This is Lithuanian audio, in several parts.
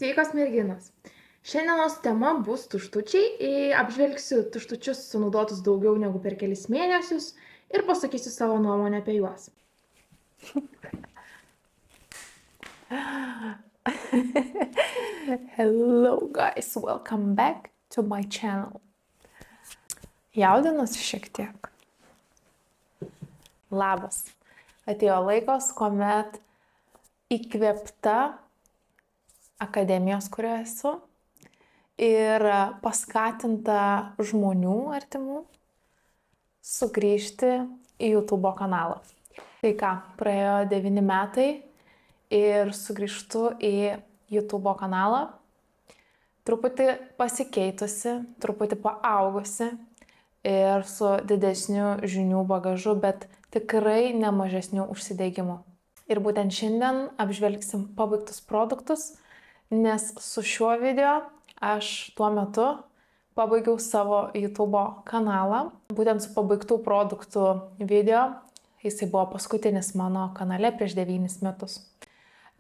Sveikos merginos. Šiandienos tema bus tuštučiai. Apžvelgsiu tuštučius sunaudotus daugiau negu per kelis mėnesius ir pasakysiu savo nuomonę apie juos. Hello guys, welcome back to my channel. Jaudinuosi šiek tiek. Labas. Atėjo laikas, kuomet įkvėpta akademijos, kurioje esu, ir paskatinta žmonių artimų sugrįžti į YouTube kanalą. Tai ką, praėjo 9 metai ir sugrįžtu į YouTube kanalą, truputį pasikeitusi, truputį paaugusi ir su didesniu žinių bagažu, bet tikrai nemažesniu užsidegimu. Ir būtent šiandien apžvelgsim pabaigtus produktus, nes su šiuo video aš tuo metu pabaigiau savo YouTube kanalą. Būtent su pabaigtų produktų video, jisai buvo paskutinis mano kanale prieš 9 metus.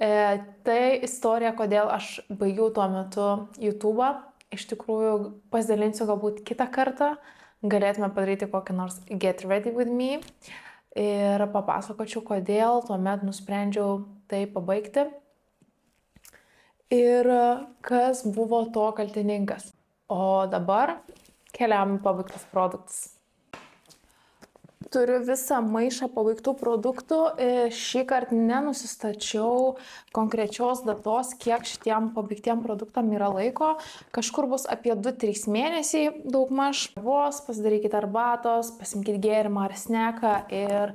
Tai istorija, kodėl aš baigiau tuo metu YouTube. Iš tikrųjų, pasidalinsiu galbūt kitą kartą. Galėtume padaryti kokį nors Get Ready With Me. Ir papasakočiau, kodėl tuomet nusprendžiau tai pabaigti. Ir kas buvo to kaltininkas. O dabar keliam į pabaigtus produktus. Turiu visą maišą pabaigtų produktų. Šį kartą nenusistačiau konkrečios datos, kiek šitiem pabaigtiem produktam yra laiko. Kažkur bus apie 2-3 mėnesiai daugmaž. Vos pasidarykite arbatos, pasimkite gėrimą ar sneką ir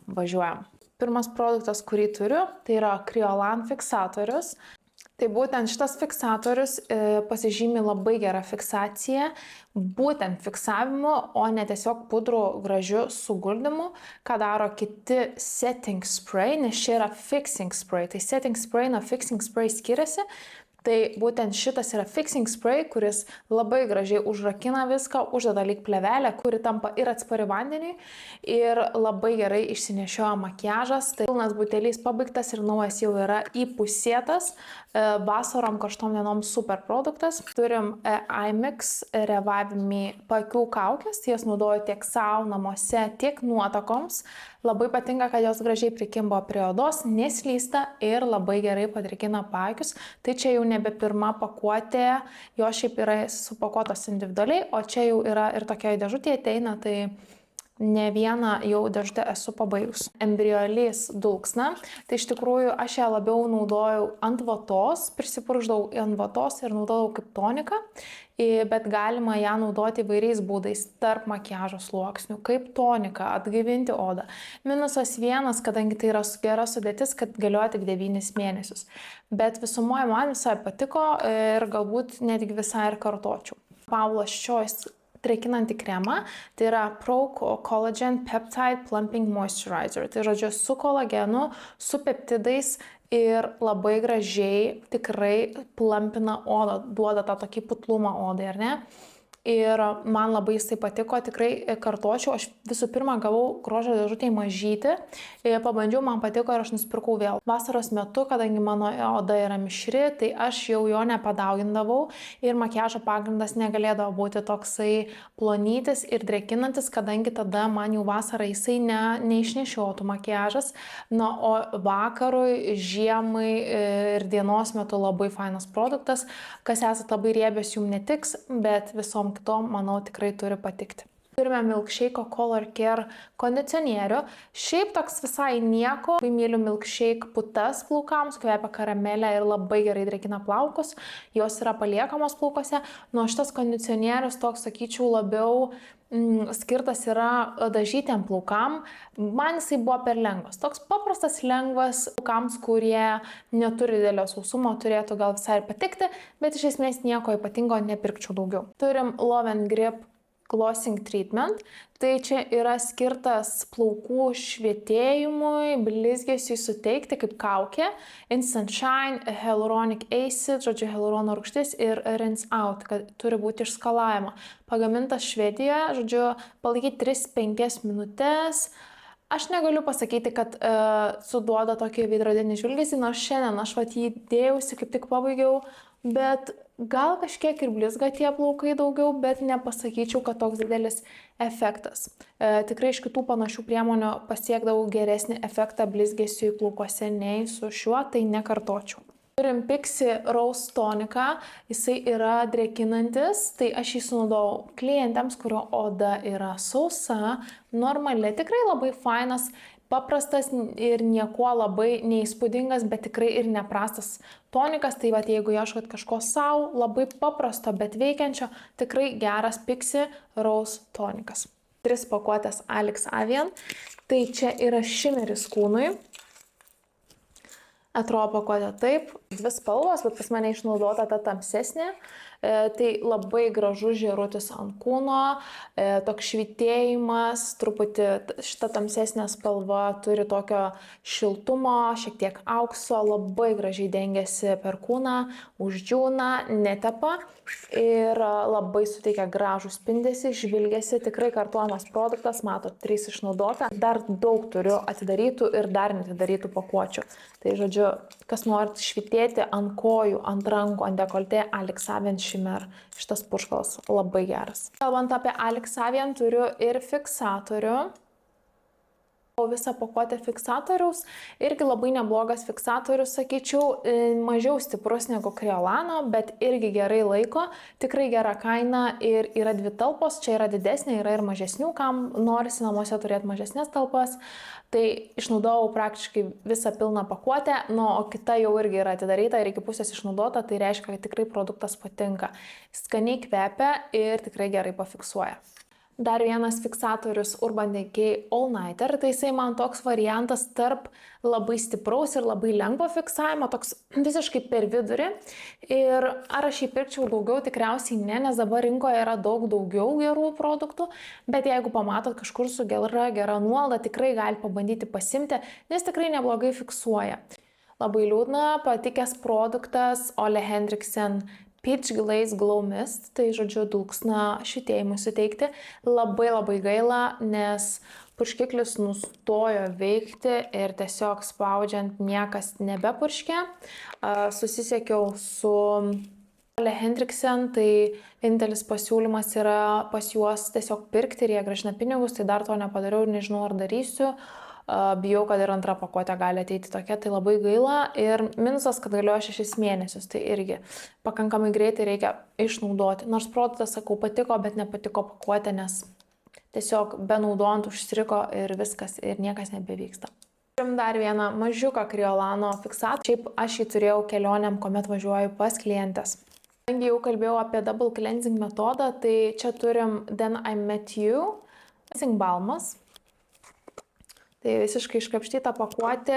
važiuojam. Pirmas produktas, kurį turiu, tai yra Kryolan fiksatorius. Tai būtent šitas fiksatorius pasižymi labai gerą fiksaciją, būtent fiksavimu, o ne tiesiog pudrų gražiu suguldymu, ką daro kiti setting spray, nes čia yra fixing spray. Tai setting spray nuo fixing spray skiriasi. Tai būtent šitas yra fixing spray, kuris labai gražiai užrakina viską, uždeda lyg plėvelę, kuri tampa ir atspari vandeniui ir labai gerai išsinešioja makiažas. Tai pilnas butelys pabaigtas ir naujas jau yra įpusėtas. Vasarom karštom dienom super produktas. Turim iMix Revive Me paakių kaukės, jas naudoju tiek savo namuose, tiek nuotakoms. Labai patinka, kad jos gražiai prikimbo prie odos, neslysta ir labai gerai padrėkina paakius. Tai čia jau nebe pirma pakuotė, jos šiaip yra supakuotos individualiai, o čia jau yra ir tokia dėžutė ateina, tai ne vieną jau dėžutę esu pabaigus. Embryolys dulksna, tai iš tikrųjų aš ją labiau naudojau ant vatos, prisipurkšdavau ant vatos ir naudojau kaip toniką, bet galima ją naudoti įvairiais būdais tarp makiažo sluoksnių, kaip toniką, atgaivinti odą. Minusas vienas, kadangi tai yra gera sudėtis, kad galioja tik 9 mėnesius. Bet visumoje man visai patiko ir galbūt netgi visai ir kartočiau. Paula's Choice drėkinantį kremą, tai yra Pro Collagen Peptide Plumping Moisturizer. Tai žodžiu su kolagenu, su peptidais ir labai gražiai tikrai plumpina odą, duoda tą tokį putlumą odai, ar ne? Ir man labai jisai patiko, tikrai kartočiau. Aš visų pirma gavau grožio dėžutėj mažytį, pabandžiau, man patiko ir aš nusipirkau vėl. Vasaros metu, kadangi mano oda yra mišri, tai aš jau jo nepadaugindavau ir makiažo pagrindas negalėdavo būti toksai plonytis ir drėkinantis, kadangi tada man jau vasarą jisai neišnešiotų makiažas. Na, o vakarui, žiemai ir dienos metu labai fainas produktas. Kas esat labai riebios, jums netiks, bet visom kitom, manau, tikrai turi patikti. Turime Milkshake Color Care kondicionierių. Šiaip toks visai nieko. Labai myliu Milkshake putas plaukams, kvepia karamelę ir labai gerai drėkina plaukus. Jos yra paliekamos plaukose. Nuo šitas kondicionierius toks, sakyčiau, labiau skirtas yra dažytiem plaukam. Man jisai buvo per lengvas. Toks paprastas, lengvas plaukams, kurie neturi didelio sausumo, turėtų gal visai ir patikti, bet iš esmės nieko ypatingo nepirkčiau daugiau. Turim Love and Grip Glossing Treatment. Tai čia yra skirtas plaukų švietėjimui, blizgesiui suteikti kaip kaukė. Instant Shine, Hyaluronic Acid, žodžiu, hialurono rūgštis ir Rinse Out, kad turi būti išskalavimo. Pagamintas Švedijoje, žodžiu, palaikyti 3-5 minutės. Aš negaliu pasakyti, kad suduoda tokį veidrodinį žvilgesį, nors šiandien aš vat jį dėjausi, kaip tik pabaigiau, bet gal kažkiek ir blizga tie plaukai daugiau, bet nepasakyčiau, kad toks didelis efektas. Tikrai iš kitų panašių priemonių pasiekdavau geresnį efektą blizgesiui plaukuose nei su šiuo, tai nekartočiau. Turim Pixi Rose toniką, jisai yra drėkinantis, tai aš jį sunaudojau klientėms, kurio oda yra sausa, normali, tikrai labai fainas, paprastas ir niekuo labai neįspūdingas, bet tikrai ir neprastas tonikas, tai vat jeigu ieškot kažko savo, labai paprasto, bet veikiančio, tikrai geras Pixi Rose tonikas. 3 pakuotės Alex Avian, tai čia yra šimeris kūnui. Atrodo pakuotė taip, 2 spalvos, bet pas mane išnaudota ta tamsesnė, tai labai gražus žėrutis ant kūno, toks švytėjimas, truputį šita tamsesnė spalva turi tokio šiltumo, šiek tiek aukso, labai gražiai dengiasi per kūną, uždžiūna, netepa ir labai suteikia gražų spindesį, žvilgesį, tikrai kartojamas produktas, matot, 3 išnaudota, dar daug turiu atidarytų ir dar neatidarytų pakuočių. Tai žodžiu, kas norit švytėti ant kojų, ant rankų, ant dekoltė, Alex Avian Shimmer. Šitas purškalas labai geras. Kalbant apie Alex Avian, turiu ir fiksatorių. O visą pakuotę fiksatoriaus, irgi labai neblogas fiksatorius, sakyčiau, mažiau stiprus negu Kriolano, bet irgi gerai laiko, tikrai gera kaina ir yra 2 talpos, čia yra didesnė, yra ir mažesnių, kam norisi namuose turėti mažesnės talpas, tai išnaudojau praktiškai visą pilną pakuotę, o kita jau irgi yra atidaryta ir iki pusės išnaudota, tai reiškia, kad tikrai produktas patinka, skaniai kvepia ir tikrai gerai pafiksuoja. Dar vienas fiksatorius Urban Decay All Nighter, tai jisai man toks variantas tarp labai stipraus ir labai lengvo fiksavimo, toks visiškai per vidurį. Ir ar aš jį pirkčiau daugiau, tikriausiai ne, nes dabar rinkoje yra daug daugiau gerų produktų, bet jeigu pamatot kažkur su gera nuolaida, tikrai gali pabandyti pasimti, nes tikrai neblogai fiksuoja. Labai liūdna, patikęs produktas Ole Henriksen Peach Glaze Glow Mist, tai žodžiu dulksna švytėjimui suteikti. Labai gaila, nes purškiklis nustojo veikti ir tiesiog spaudžiant niekas nebepurškė. Susisiekiau su Ole Henriksen, tai vienintelis pasiūlymas yra pas juos tiesiog pirkti ir jie grąžina pinigus, tai dar to nepadariau ir nežinau ar darysiu. Bijau, kad ir antra pakuotė gali ateiti tokia, tai labai gaila. Ir minusas, kad galioja 6 mėnesius, tai irgi pakankamai greitai reikia išnaudoti. Nors produktas, sakau, patiko, bet nepatiko pakuotė, nes tiesiog benaudojant užstriko ir viskas, ir niekas nebevyksta. Turim dar vieną mažiuką Kriolano fiksatorių. Šiaip aš jį turėjau kelionėm, kuomet važiuoju pas klientės. Kadangi jau kalbėjau apie double cleansing metodą, tai čia turim Then I Met You, cleansing balmas. Tai visiškai iškrapštyta pakuotė,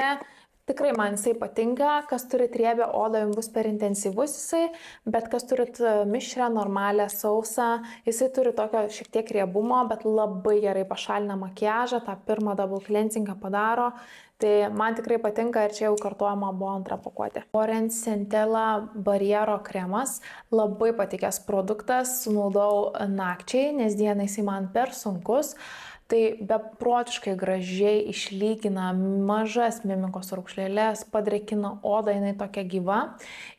tikrai man jisai patinka, kas turit riebią odą, jums bus per intensyvus jisai, bet kas turit mišrę, normalią, sausą, jisai turi tokio šiek tiek riebumo, bet labai gerai pašalina makiažą, tą pirmą double cleansingą padaro, tai man tikrai patinka ir čia jau kartojama buvo antra pakuotė. Orange Centella Barriero kremas, labai patikęs produktas, sunaudojau nakčiai, nes dieną jisai man per sunkus. Tai beprotiškai gražiai išlygina mažas mimikos raukšlėles, padrėkina odą, jinai tokia gyva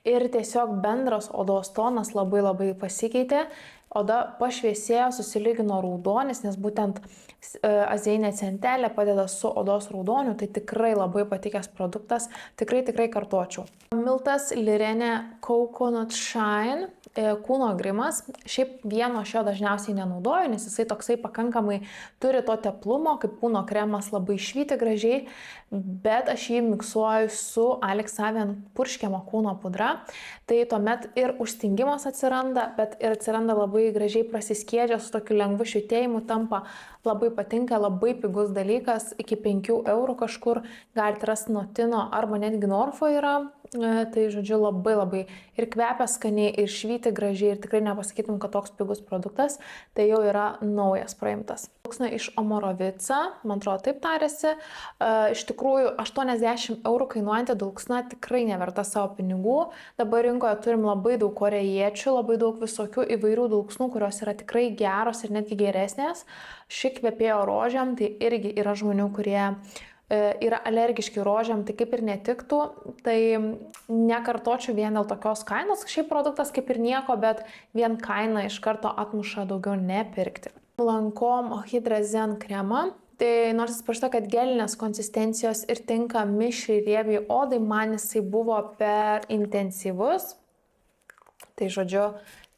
ir tiesiog bendras odos tonas labai pasikeitė. Oda pašviesėjo, susilygino raudonis, nes būtent azeinė centelė padeda su odos raudoniu, tai tikrai labai patikęs produktas, tikrai kartočiau. Miltas Lirene Coconut Shine kūno grimas, šiaip vieno šio dažniausiai nenaudoju, nes jisai toksai pakankamai turi to teplumo, kaip kūno kremas labai švyti gražiai, bet aš jį miksuoju su Alex Avian purškiamo kūno pudra, tai tuomet ir užstingimas atsiranda, bet ir atsiranda labai gražiai prasiskiedžia su tokiu lengvu švytėjimu, tampa labai patinka, labai pigus dalykas, iki 5 eurų kažkur galite rasti nuo Tino arba netgi Norfo yra Tai žodžiu labai ir kvepia skaniai, ir švyti gražiai, ir tikrai nepasakytum, kad toks pigus produktas, tai jau yra naujas praimtas. Dulksna iš Omorovica, man atrodo taip tarėsi, iš tikrųjų 80 eurų kainuojanti dulksna tikrai neverta savo pinigų. Dabar rinkoje turim labai daug korėjiečių, labai daug visokių įvairių dulksnų, kurios yra tikrai geros ir netgi geresnės. Ši kvepėjo rožėm, tai irgi yra žmonių, kurie yra alergiški rožėm, tai kaip ir netiktų, tai nekartočiau vien dėl tokios kainos. Šiaip produktas kaip ir nieko, bet vien kaina iš karto atmuša daugiau nepirkti. Lancome Hydra-Zen kremą. Tai nors jis parašyta, kad gelinės konsistencijos ir tinka mišriai riebiai odai, man jisai buvo per intensyvus. Tai žodžiu,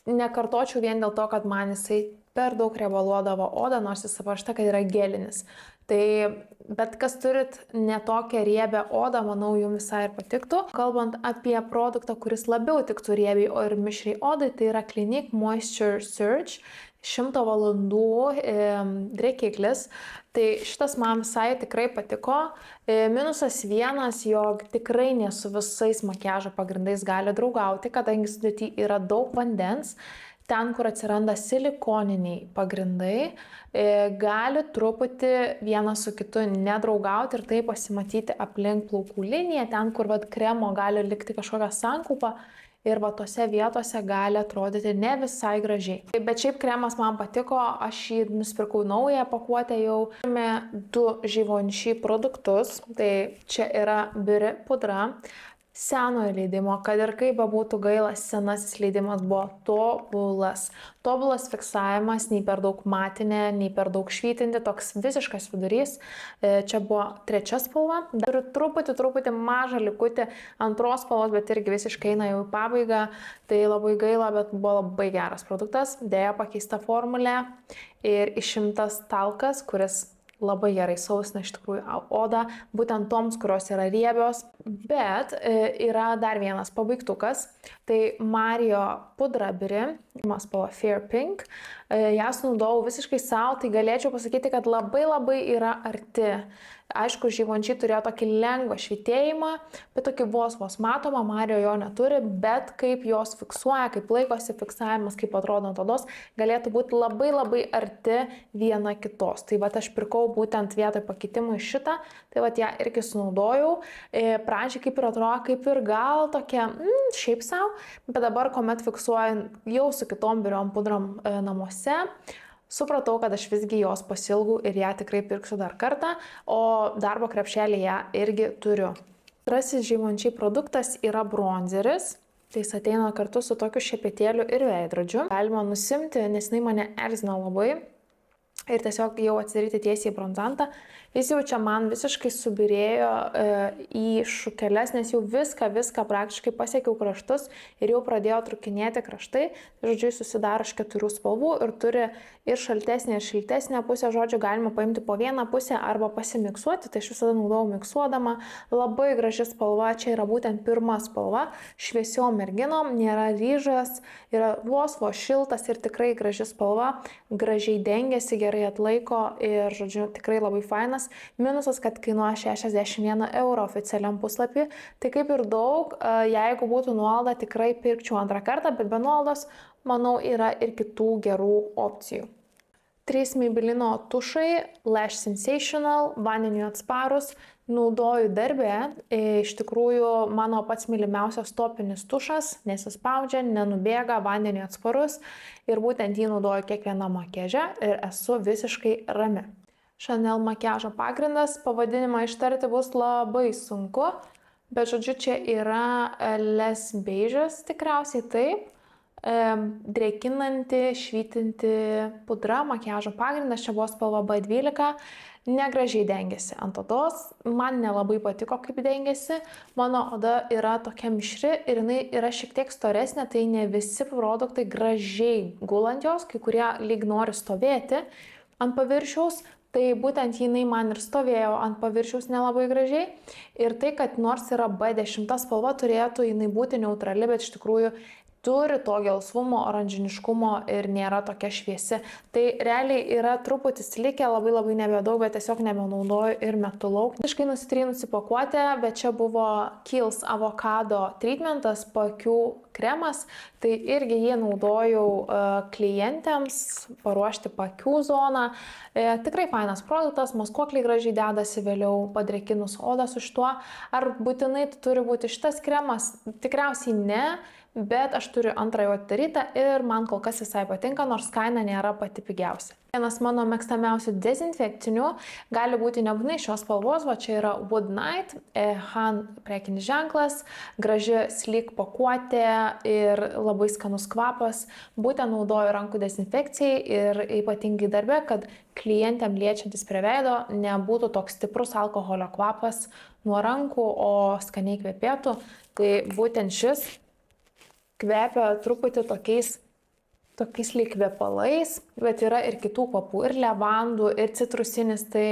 nekartočiau vien dėl to, kad man jisai per daug riebaluodavo odą, nors jis parašyta, kad yra gelinis. Tai bet kas turit netokią riebę odą, manau, jums visai ir patiktų. Kalbant apie produktą, kuris labiau tiktų riebiai ir mišriai odai, tai yra Clinique Moisture Surge 100 valandų drėkiklis. Tai šitas man visai tikrai patiko. Minusas vienas, jog tikrai ne su visais makiažo pagrindais gali draugauti, kadangi sudėty yra daug vandens. Ten, kur atsiranda silikoniniai pagrindai, gali truputį vienas su kitu nedraugauti ir tai pasimatyti aplink plaukų liniją, ten, kur kremo gali likti kažkokią sankaupa ir tose vietose gali atrodyti ne visai gražiai. Bet šiaip kremas man patiko, aš jį nusipirkau naują pakuotę jau. Turime 2 Givenchy produktus, tai čia yra Biure pudra. Senojo leidimo, kad ir kaip bebūtų gaila, senasis leidimas buvo tobulas. Tobulas fiksavimas, nei per daug matinė, nei per daug švytinti, toks visiškas vidurys. Čia buvo 3 spalva. Dar truputį mažą likutį 2 spalvos, bet irgi visiškai eina jau į pabaigą. Tai labai gaila, bet buvo labai geras produktas. Deja pakeista formulė ir išimtas talkas, kuris labai gerai sausina iš tikrųjų odą, būtent toms, kurios yra riebios. Bet yra dar vienas pabaigtukas, tai Mario pudra Biure, spalva Fair Pink. Ją sunaudojau visiškai savo, tai galėčiau pasakyti, kad labai yra arti. Aišku, Givenchy turėjo tokį lengvą švytėjimą, bet tokį vos matomą, Mario jo neturi, bet kaip jos fiksuoja, kaip laikosi fiksavimas, kaip atrodo ant odos, galėtų būti labai arti viena kitos. Tai aš pirkau būtent vietoj pakeitimų iš šitą, tai ją irgi sunaudojau. Pradžiai kaip ir atrodo, kaip ir gal tokia šiaip savo, bet dabar, kuomet fiksuoju jau su kitom Biure pudrom namuose, supratau, kad aš visgi jos pasilgau ir ją tikrai pirksiu dar kartą, o darbo krepšelį ją irgi turiu. Antrasis Givenchy produktas yra bronzeris. Tai jis ateina kartu su tokiu šepetėliu ir veidrodžiu. Galima nusimti, nes jinai mane erzina labai. Ir tiesiog jau atsidaryti tiesiai į bronzantą. Jis jau čia man visiškai subirėjo į šukeles, nes jau viską praktiškai pasiekiau kraštus ir jau pradėjo trukinėti kraštai. Žodžiu, jis susidaro iš 4 spalvų ir turi ir šaltesnę, ir šiltesnę pusę. Žodžiu, galima paimti po vieną pusę arba pasimiksuoti. Tai aš visada naudojau miksuodama. Labai graži spalva, čia yra būtent pirma spalva. Šviesiom merginom, nėra ryžas, yra vos šiltas ir tikrai graži spalva. Gražiai dengiasi, gerai atlaiko ir, žodžiu, tikrai labai fainas. Minusas, kad kainuoja 61 eurą oficialiam puslapį. Tai kaip ir daug, jeigu būtų nuolaida, tikrai pirkčiau antrą kartą, bet be nuolaidos, manau, yra ir kitų gerų opcijų. 3 Maybellino tušai, Lash Sensational, vandeniui atsparus, naudoju darbe. Iš tikrųjų, mano pats mylimiausias topinis tušas, nesispaudžia, nenubėga, vandeniui atsparus ir būtent jį naudoju kiekvieną makiažą ir esu visiškai rami. Chanel makiažo pagrindas, pavadinimą ištarti bus labai sunku, bet žodžiu, čia yra Les Beiges, tikriausiai taip. Drėkinanti, švytinti pudra, makiažo pagrindas, čia buvo spalva B12, negražiai dengiasi ant odos, man nelabai patiko kaip dengiasi, mano oda yra tokia mišri ir jinai yra šiek tiek storesnė, tai ne visi produktai gražiai gulant jos, kai kurie lyg nori stovėti ant paviršiaus. Tai būtent jinai man ir stovėjo ant paviršiaus nelabai gražiai ir tai, kad nors yra B10 spalva, turėtų jinai būti neutrali, bet iš tikrųjų turi to gelsvumo, oranžiniškumo ir nėra tokia šviesi. Tai realiai yra truputis likę, labai nebedaug, bet tiesiog nebenaudoju ir metu lauk. Visiškai nusitrynusi pakuotė, bet čia buvo Kiehl's avokado treatmentas, paakių kremas, tai irgi jį naudojau klientėms paruošti paakių zoną. Tikrai fainas produktas, maskuokliai gražiai dedasi vėliau padrėkinus odą su šituo. Ar būtinai turi būti šitas kremas? Tikriausiai ne. Bet aš turiu antrą jau atidarytą ir man kol kas visai patinka, nors kaina nėra pati pigiausia. Vienas mano mėgstamiausių dezinfekcinių gali būti nebūtinai šios spalvos, va čia yra Wood Night, Han prekinis ženklas, graži sleek pakuotė ir labai skanus kvapas. Būtent naudoju rankų dezinfekcijai ir ypatingai darbe, kad klientėm liečiantis prie veido nebūtų toks stiprus alkoholio kvapas nuo rankų, o skaniai kvepėtų. Tai būtent šis kvepia truputį tokiais lyg kvepalais, bet yra ir kitų kvapų, ir levandų, ir citrusinis, tai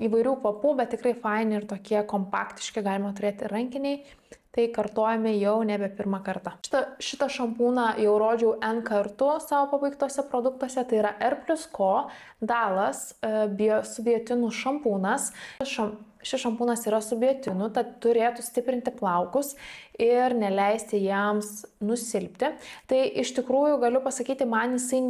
įvairių kvapų, bet tikrai faini ir tokie kompaktiški, galima turėti rankiniai. Tai kartojame jau nebe pirmą kartą. Šitą šampūną jau rodžiau N kartų savo pabaigtose produktuose, tai yra R+Co Dalas su biotinų šampūnas. Šis šampūnas yra su biotinu, tad turėtų stiprinti plaukus ir neleisti jiems nusilpti. Tai iš tikrųjų galiu pasakyti, man jisai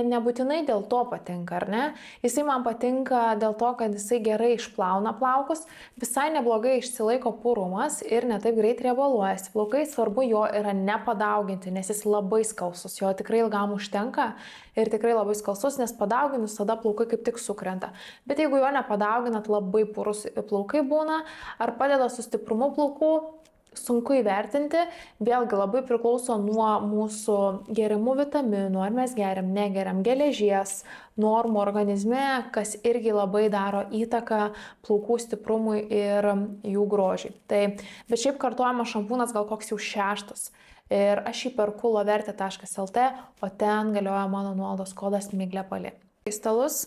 nebūtinai dėl to patinka, ar ne? Jisai man patinka dėl to, kad jisai gerai išplauna plaukus, visai neblogai išsilaiko purumas ir netaip greit riebaluojasi. Plaukai svarbu jo yra nepadauginti, nes jis labai skalsus, jo tikrai ilgam užtenka ir tikrai labai skalsus, nes padauginus tada plaukai kaip tik sukrenta. Bet jeigu jo nepadauginat, labai purus plaukai būna, ar padeda su stiprumu plaukų, sunku įvertinti, vėlgi labai priklauso nuo mūsų geriamų vitaminų, ar mes negeriam geležies normų organizme, kas irgi labai daro įtaką plaukų stiprumui ir jų grožiai. Bet šiaip kartojamas šampūnas gal koks jau 6. Ir aš jį perku loverte.lt, o ten galioja mano nuolaidos kodas MIGLEPALI. Kristalus.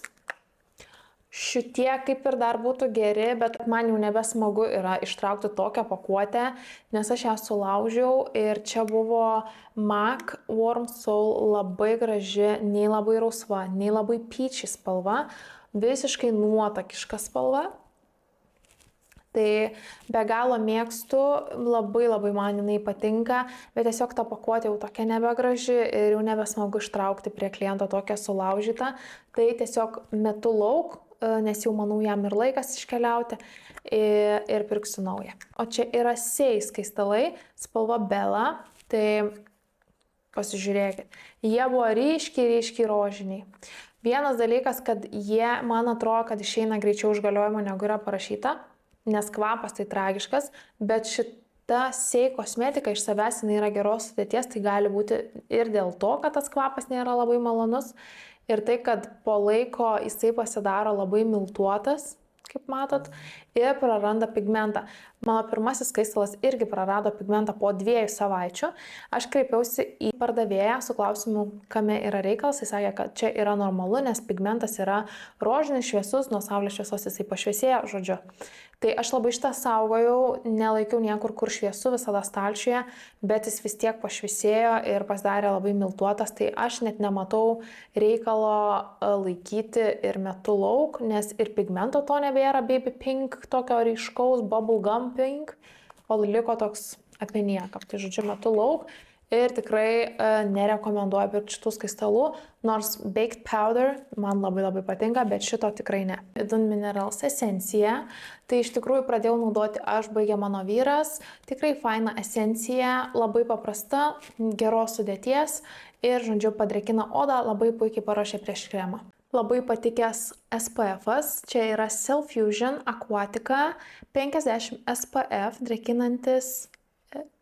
Šitie kaip ir dar būtų geri, bet man jau nebesmagu yra ištraukti tokią pakuotę, nes aš ją sulaužiau ir čia buvo MAC Warm Soul, labai graži, nei labai rausva, nei labai peachy spalva, visiškai nuotakiška spalva. Tai be galo mėgstu, labai man jinai patinka, bet tiesiog ta pakuotė jau tokia nebegraži ir jau nebesmagu ištraukti prie kliento tokią sulaužytą. Tai tiesiog metu lauk, nes jau manau jam ir laikas iškeliauti ir pirksiu naują. O čia yra Seis skaistalai, spalva Bella, tai pasižiūrėkit. Jie buvo ryškiai rožiniai. Vienas dalykas, kad jie, man atrodo, kad išeina greičiau už galiojimo negu yra parašyta, nes kvapas tai tragiškas, bet šita Sei kosmetika iš savęs jinai yra geros sudėties, tai gali būti ir dėl to, kad tas kvapas nėra labai malonus. Ir tai, kad po laiko jisai pasidaro labai miltuotas, kaip matot, ir praranda pigmentą. Mano pirmasis skaistalas irgi prarado pigmentą po 2 savaičių. Aš kreipiausi į pardavėją su klausimu, kame yra reikalas. Jis sakė, kad čia yra normalu, nes pigmentas yra rožinis, šviesus, nuo saulės šviesos jisai pašviesėja, žodžiu. Tai aš labai šitą saugojau, nelaikiau niekur, kur šviesu, visada stalčiuje, bet jis vis tiek pašviesėjo ir pasidarė labai miltuotas. Tai aš net nematau reikalo laikyti ir metu lauk, nes ir pigmento to nebėra, baby pink, tokio ryškaus, bubblegum pink, o liko toks apie nieką. Tai žodžiu, metu lauk. Ir tikrai nerekomenduoju pirkti šitų skaistalų, nors baked powder man labai patinka, bet šito tikrai ne. Dun Minerals esencija, tai iš tikrųjų pradėjau naudoti aš, baigė mano vyras, tikrai faina esencija, labai paprasta, geros sudėties ir, žodžiu, padrėkina odą, labai puikiai paruošia prieš kremą. Labai patikęs SPF-as, čia yra Cell Fusion Aquatica 50 SPF drėkinantis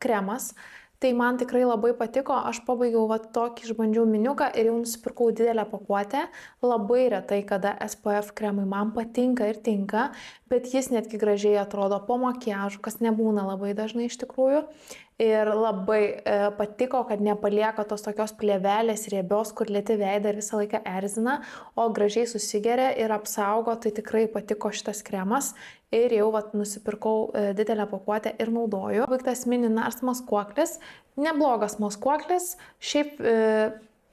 kremas. Tai man tikrai labai patiko, aš pabaigiau tokį, išbandžiau miniuką ir jau nusipirkau didelę pakuotę. Labai retai, kada SPF kremai man patinka ir tinka, bet jis netgi gražiai atrodo po makiažu, kas nebūna labai dažnai iš tikrųjų. Ir labai patiko, kad nepalieka tos tokios plėvelės riebios, kur lieti veidą ir visą laiką erzina, o gražiai susigeria ir apsaugo, tai tikrai patiko šitas kremas. ir jau nusipirkau didelę pakuotę ir naudoju. Baigtas mini nars maskuoklis, neblogas maskuoklis, šiaip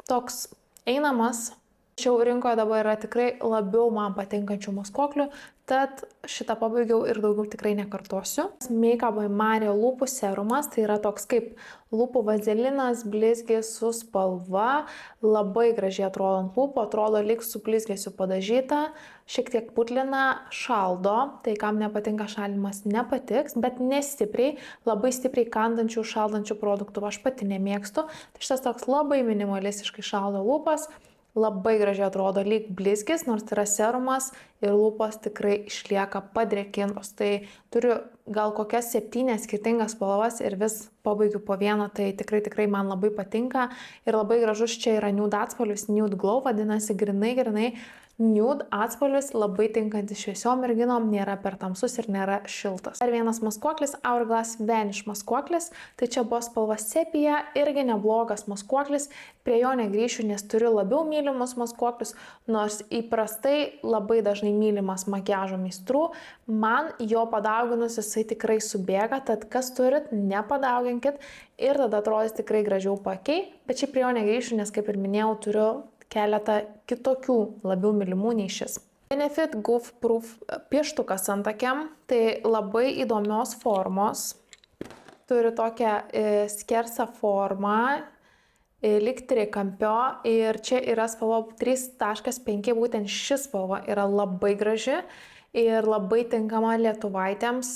toks einamas. Tačiau rinkoje dabar yra tikrai labiau man patinkančių maskuoklių, tad šitą pabaigiau ir daugiau tikrai nekartosiu. Makeup by Mario lūpų serumas, tai yra toks kaip lūpų vazelinas, blizgis su spalva, labai gražiai atrodo ant lūpų, atrodo lyg su blizgesiu padažyta, šiek tiek putlina, šaldo, tai kam nepatinka šalinimas nepatiks, bet nestipriai, labai stipriai kandančių, šaldančių produktų aš pati nemėgstu, tai šitas toks labai minimalistiškai šaldo lūpas. Labai gražiai atrodo lyg blizgis, nors tai yra serumas ir lūpos tikrai išlieka padrėkintos. Tai turiu gal kokias 7 skirtingas spalvas ir vis pabaigiu po vieną, tai tikrai man labai patinka. Ir labai gražus čia yra nude atspalvis, nude glow, vadinasi grinai nude atspalvis, labai tinkantis šviesiom merginom, nėra per tamsus ir nėra šiltas. Dar vienas maskuoklis, Hourglass Vanish maskuoklis, tai čia buvo spalva sepija, irgi neblogas maskuoklis, prie jo negrįšiu, nes turiu labiau mylimus maskuoklius, nors įprastai labai dažnai mylimas makiažo meistrų, man jo padauginus jisai tikrai subėga, tad kas turit, nepadauginkit ir tada atrodys tikrai gražiau paakiai, bet šiaip prie jo negrįšiu, nes kaip ir minėjau, turiu keletą kitokių labiau mylimų nei šis. Benefit Goof Proof pieštukas antakiam, tai labai įdomios formos, turi tokią skersą formą, lyg trikampio ir čia yra spalva 3.5, būtent ši spalva yra labai graži ir labai tinkama lietuvaitėms.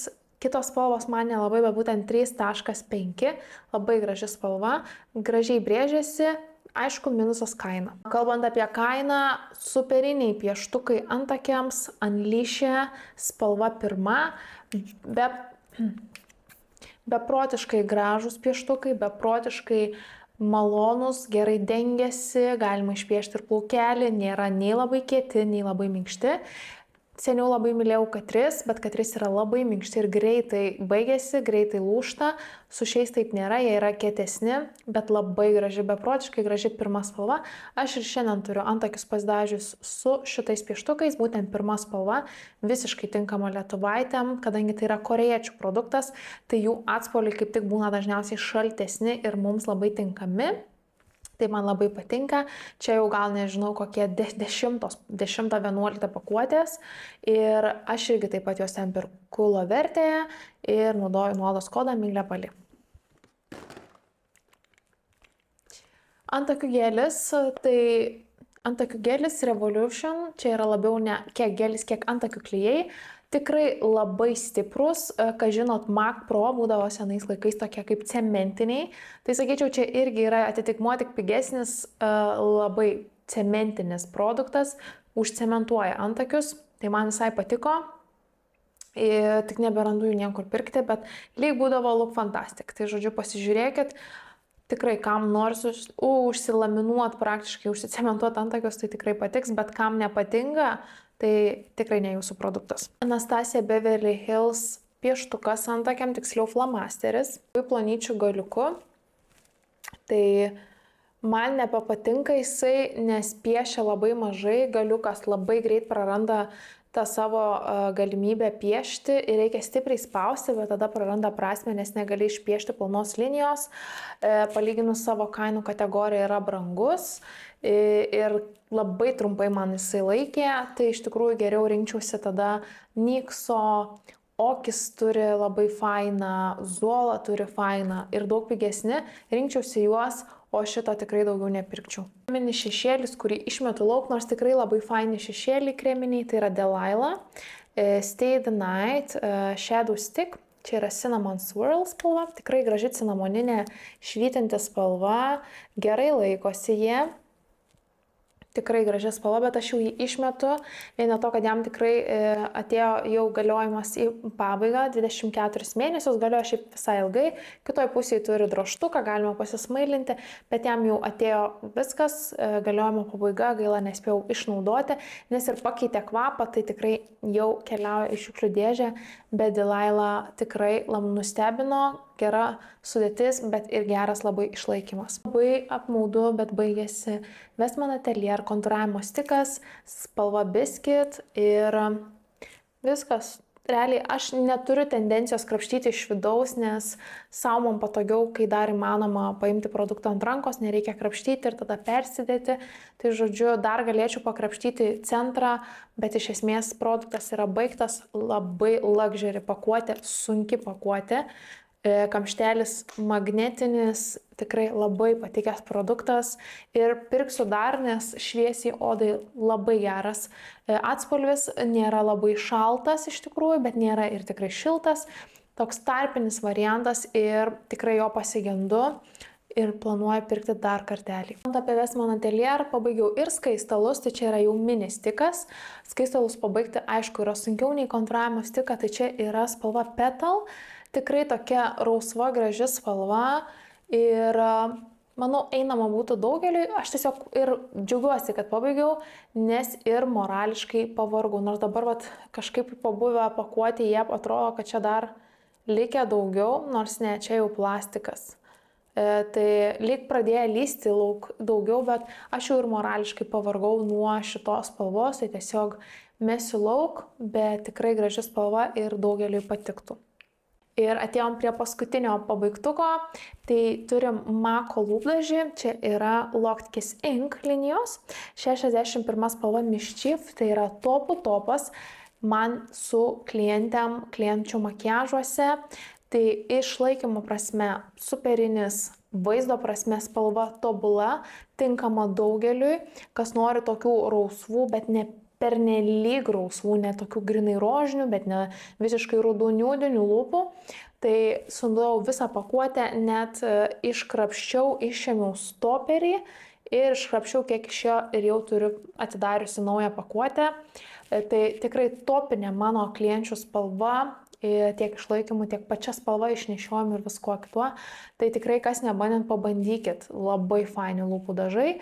Kitos spalvos man nelabai, bet būtent 3.5, labai graži spalva, gražiai brėžiasi. Aišku, minusas kaina. Kalbant apie kainą, superiniai pieštukai antakiams, Unleash'e, spalva 1, beprotiškai gražūs pieštukai, beprotiškai malonus, gerai dengiasi, galima išpiešti ir plaukelį, nėra nei labai kieti, nei labai minkšti. Seniau labai mylėjau Catrice, bet Catrice yra labai minkšti ir greitai baigėsi, greitai lūžta. Su šiais taip nėra, jie yra kietesni, bet labai graži, beprotiškai graži pirma spalva. Aš ir šiandien turiu antakius pasidažius su šitais pieštukais, būtent pirma spalva, visiškai tinkama lietuvaitėm, kadangi tai yra korėjiečių produktas, tai jų atspalviai kaip tik būna dažniausiai šaltesni ir mums labai tinkami. Tai man labai patinka, čia jau gal nežinau kokie 10-11 pakuotės ir aš irgi taip pat juos ten perku Lovertėje ir naudoju nuolaidos kodą MIGLEPALI. Antakių gelis, tai antakių gelis Revolution, čia yra labiau ne kiek gelis, kiek antakių klijai. Tikrai labai stiprus, ką žinot, Mac Pro būdavo senais laikais tokie kaip cementiniai. Tai sakyčiau, čia irgi yra atitikmuo tik pigesnis, labai cementinis produktas, užcementuoja antakius. Tai man visai patiko, tik neberandu jų niekur pirkti, bet lyg būdavo Look Fantastic. Tai žodžiu, pasižiūrėkit, tikrai kam nors užsilaminuot, praktiškai užsicementuot antakius, tai tikrai patiks, bet kam nepatinka, tai tikrai ne jūsų produktas. Anastasia Beverly Hills pieštukas antakiam, tiksliau flamasteris, plonyčių galiuku. Tai man nepatinka jisai, nes piešia labai mažai, galiukas labai greit praranda tą savo galimybę piešti ir reikia stipriai spausti, bet tada praranda prasmę, nes negali išpiešti plonos linijos. Palyginus savo kainų kategoriją yra brangus ir labai trumpai man jisai laikė, tai iš tikrųjų geriau rinkčiausi tada Nykso, Okis turi labai fainą, Zola turi fainą ir daug pigesni, rinkčiausi juos, o šito tikrai daugiau nepirkčiau. Kreminis šešėlis, kurį išmetu lauk, nors tikrai labai faini šešėliai kreminiai, tai yra Delilah, Stay the Night, Shadow Stick, čia yra Cinnamon Swirl spalva, tikrai graži cinamoninė švytinti spalva, gerai laikosi jie. Tikrai graži spalva, bet aš jau jį išmetu, vien dėl to, kad jam tikrai atėjo jau galiojimas į pabaigą, 24 mėnesius, galioja šiaip visai ilgai, kitoje pusėje turi drožtuką, galima pasismailinti, bet jam jau atėjo viskas, galiojimo pabaiga, gaila nespėjau išnaudoti, nes ir pakeitė kvapą, tai tikrai jau keliauja į šiukšlių dėžę, bet Delilah tikrai labai nustebino, gera sudėtis, bet ir geras labai išlaikymas. Labai apmaudu, bet baigėsi Westman Atelier kontūravimo stikas, spalva Biscuit ir viskas. realiai aš neturiu tendencijos krapštyti iš vidaus, nes savo man patogiau, kai dar įmanoma paimti produktą ant rankos, nereikia krapštyti ir tada persidėti. Tai žodžiu, dar galėčiau pakrapštyti centrą, bet iš esmės produktas yra baigtas, labai luxury pakuotė, sunki pakuotė. Kamštelis magnetinis, tikrai labai patikęs produktas ir pirksiu dar, nes šviesiai odai labai geras atspalvis, nėra labai šaltas iš tikrųjų, bet nėra ir tikrai šiltas, toks tarpinis variantas ir tikrai jo pasigendu ir planuoju pirkti dar kartelį. Apie Westman Atelier pabaigiau ir skaistalus, tai čia yra jau mini stikas. Skaistalus pabaigti, aišku, yra sunkiau nei kontūravimo stiką, tai čia yra spalva Petal. Tikrai tokia rausva, graži spalva ir manau, einama būtų daugeliui. Aš tiesiog ir džiaugiuosi, kad pabaigiau, nes ir morališkai pavargau. Nors dabar kažkaip pabuvę pakuoti, jie atrodo, kad čia dar likę daugiau, nors ne, čia jau plastikas. Tai lyg pradėjo lysti lauk daugiau, bet aš jau ir morališkai pavargau nuo šitos spalvos, tai tiesiog mesiu lauk, bet tikrai graži spalva ir daugeliui patiktų. Ir atėjom prie paskutinio pabaigtuko, tai turim Mako lūpdažį, čia yra Locked Kiss Ink linijos, 61 spalva Mischief, tai yra topų topas man su klienčių makiažuose, tai išlaikymo prasme superinis, vaizdo prasme spalva tobula, tinkama daugeliui, kas nori tokių rausvų, bet ne pernelyg rausvų, ne tokių grinai rožinių, bet ne visiškai rudų niūdinių lūpų. Tai sudėjau visą pakuotę, net iškrapščiau, išėmiau stoperį ir iškrapščiau kiek iš jo ir jau turiu atidariusi naują pakuotę. Tai tikrai topinė mano klienčių spalva, tiek išlaikymų, tiek pačia spalva, išnešiojimų ir visko kituo. Tai tikrai kas nebandėt, pabandykit, labai faini lūpų dažai.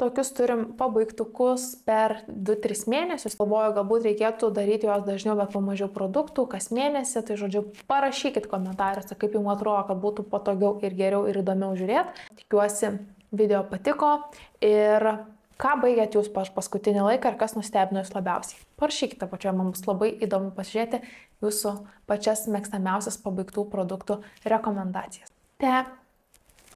Tokius turim pabaigtukus per 2-3 mėnesius. Galvoju, galbūt reikėtų daryti juos dažniau, bet po mažiau produktų kas mėnesį. Tai žodžiu, parašykit komentaruose, kaip jums atrodo, kad būtų patogiau ir geriau ir įdomiau žiūrėti. Tikiuosi, video patiko ir ką baigėt jūs paskutinį laiką ir kas nustebino jūs labiausiai. Parašykite apačioje, man bus labai įdomu pasižiūrėti jūsų pačias mėgstamiausias pabaigtų produktų rekomendacijas. Te.